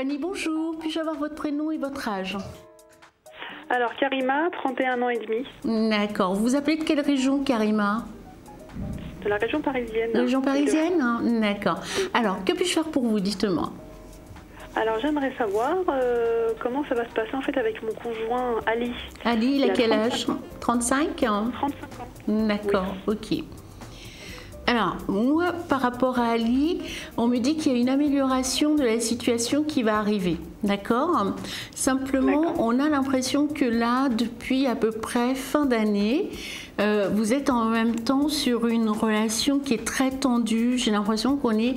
Fanny, bonjour. Puis-je avoir votre prénom et votre âge? Alors, Karima, 31 ans et demi. D'accord. Vous vous appelez de quelle région, Karima? De la région parisienne. De la région parisienne? D'accord. Alors, que puis-je faire pour vous? Dites-moi. Alors, j'aimerais savoir comment ça va se passer en fait avec mon conjoint Ali. Ali, il a quel âge? 35 ans? 35 ans. D'accord, ok. Alors, moi, par rapport à Ali, on me dit qu'il y a une amélioration de la situation qui va arriver. D'accord? Simplement, on a l'impression que là, depuis à peu près fin d'année, vous êtes en même temps sur une relation qui est très tendue. J'ai l'impression qu'on est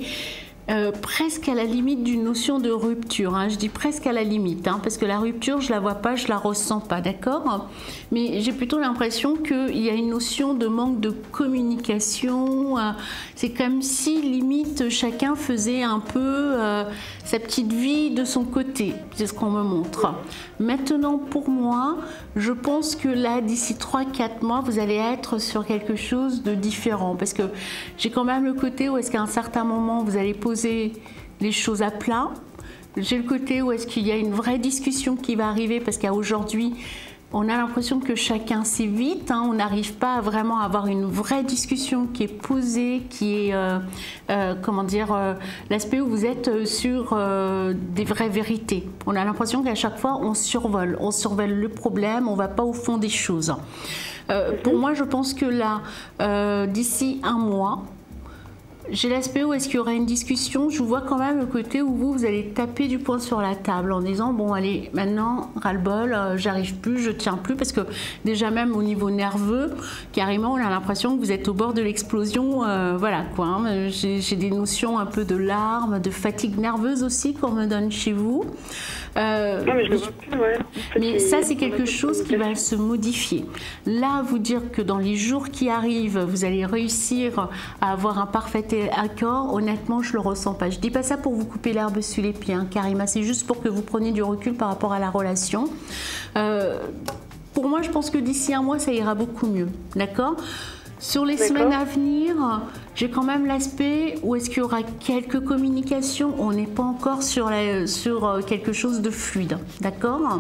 presque à la limite d'une notion de rupture. Hein. Je dis presque à la limite, hein, parce que la rupture, je la vois pas, je la ressens pas, d'accord? Mais j'ai plutôt l'impression qu'il y a une notion de manque de communication. C'est comme si, limite, chacun faisait un peu sa petite vie de son côté. C'est ce qu'on me montre. Maintenant, pour moi, je pense que là, d'ici 3-4 mois, vous allez être sur quelque chose de différent. Parce que j'ai quand même le côté où est-ce qu'à un certain moment, vous allez poser les choses à plat. J'ai le côté où est-ce qu'il y a une vraie discussion qui va arriver parce qu'aujourd'hui, on a l'impression que chacun s'évite. Hein, on n'arrive pas à vraiment avoir une vraie discussion qui est posée, qui est, comment dire, l'aspect où vous êtes sur des vraies vérités. On a l'impression qu'à chaque fois, on survole le problème, on ne va pas au fond des choses. Pour moi, je pense que là, d'ici un mois, j'ai l'aspect où est-ce qu'il y aura une discussion. Je vois quand même le côté où vous allez taper du poing sur la table en disant bon allez maintenant ras-le-bol, j'arrive plus, je tiens plus, parce que déjà même au niveau nerveux, carrément on a l'impression que vous êtes au bord de l'explosion. Voilà quoi. Hein. J'ai des notions un peu de larmes, de fatigue nerveuse aussi qu'on me donne chez vous. Mais je le vois plus, ouais. En fait, mais ça, c'est quelque chose qui va se modifier. Là, vous dire que dans les jours qui arrivent, vous allez réussir à avoir un parfait accord, honnêtement, je ne le ressens pas. Je ne dis pas ça pour vous couper l'herbe sous les pieds, hein, Karima. C'est juste pour que vous preniez du recul par rapport à la relation. Pour moi, je pense que d'ici un mois, ça ira beaucoup mieux. D'accord ? Sur les semaines à venir, j'ai quand même l'aspect où est-ce qu'il y aura quelques communications. On n'est pas encore sur quelque chose de fluide, d'accord ?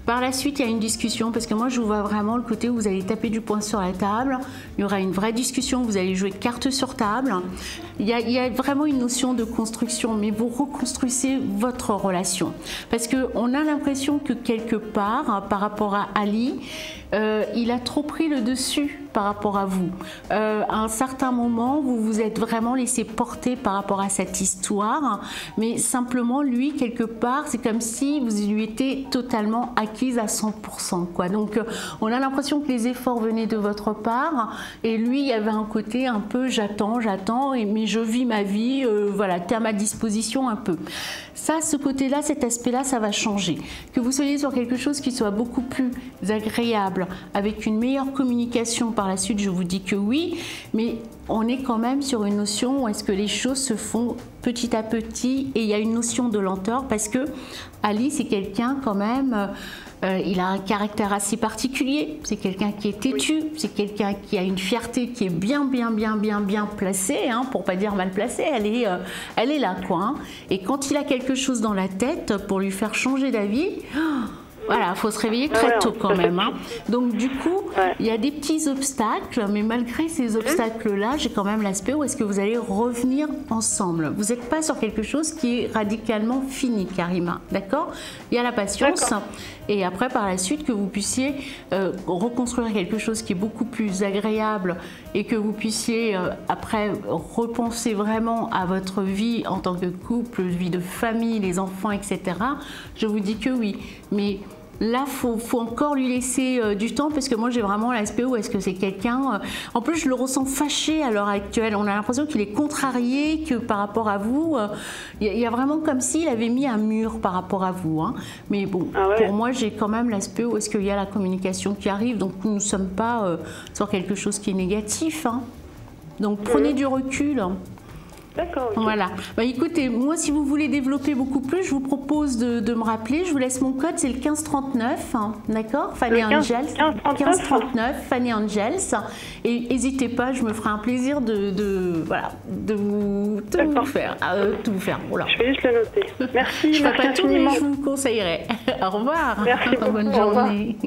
Par la suite, il y a une discussion, parce que moi, je vois vraiment le côté où vous allez taper du poing sur la table. Il y aura une vraie discussion, vous allez jouer carte sur table. Il y a vraiment une notion de construction, mais vous reconstruisez votre relation. Parce qu'on a l'impression que quelque part, par rapport à Ali, il a trop pris le dessus par rapport à vous. À un certain moment, vous vous êtes vraiment laissé porter par rapport à cette histoire, mais simplement, lui, quelque part, c'est comme si vous lui étiez totalement acquise à 100%. Quoi. Donc, on a l'impression que les efforts venaient de votre part, et lui, il y avait un côté un peu j'attends, mais je vis ma vie, voilà, t'es à ma disposition un peu. Ça, ce côté-là, cet aspect-là, ça va changer. Que vous soyez sur quelque chose qui soit beaucoup plus agréable, avec une meilleure communication par la suite, je vous dis que oui, mais on est quand même sur une notion où est-ce que les choses se font petit à petit, et il y a une notion de lenteur, parce que Ali, c'est quelqu'un quand même, il a un caractère assez particulier, c'est quelqu'un qui est têtu, c'est quelqu'un qui a une fierté qui est bien placée, hein, pour pas dire mal placée, elle est là quoi. Hein. Et quand il a quelque chose dans la tête pour lui faire changer d'avis, voilà, il faut se réveiller très tôt quand même. Hein. Donc du coup, il y a des petits obstacles, mais malgré ces obstacles-là, j'ai quand même l'aspect où est-ce que vous allez revenir ensemble. Vous n'êtes pas sur quelque chose qui est radicalement fini, Karima, d'accord? Il y a la patience, et après par la suite que vous puissiez reconstruire quelque chose qui est beaucoup plus agréable, et que vous puissiez après repenser vraiment à votre vie en tant que couple, vie de famille, les enfants, etc. Je vous dis que oui, mais là, faut encore lui laisser du temps, parce que moi, j'ai vraiment l'aspect où est-ce que c'est quelqu'un... en plus, je le ressens fâché à l'heure actuelle. On a l'impression qu'il est contrarié, que par rapport à vous, il y a vraiment comme s'il avait mis un mur par rapport à vous. Hein. Mais bon, pour moi, j'ai quand même l'aspect où est-ce qu'il y a la communication qui arrive. Donc, nous ne sommes pas sur quelque chose qui est négatif. Hein. Donc, prenez du recul. D'accord. Ok. Voilà. Bah, écoutez, moi, si vous voulez développer beaucoup plus, je vous propose de me rappeler. Je vous laisse mon code, c'est le 1539, hein, d'accord? Fanny Angels. 1539, Fanny Angels. Et n'hésitez pas, je me ferai un plaisir de vous faire. Tout vous faire. Voilà. Je vais juste le noter. Merci. Je ne ferai Merci pas tout, mais infiniment. je vous conseillerais. Au revoir. Merci beaucoup. Bonne Au revoir. journée.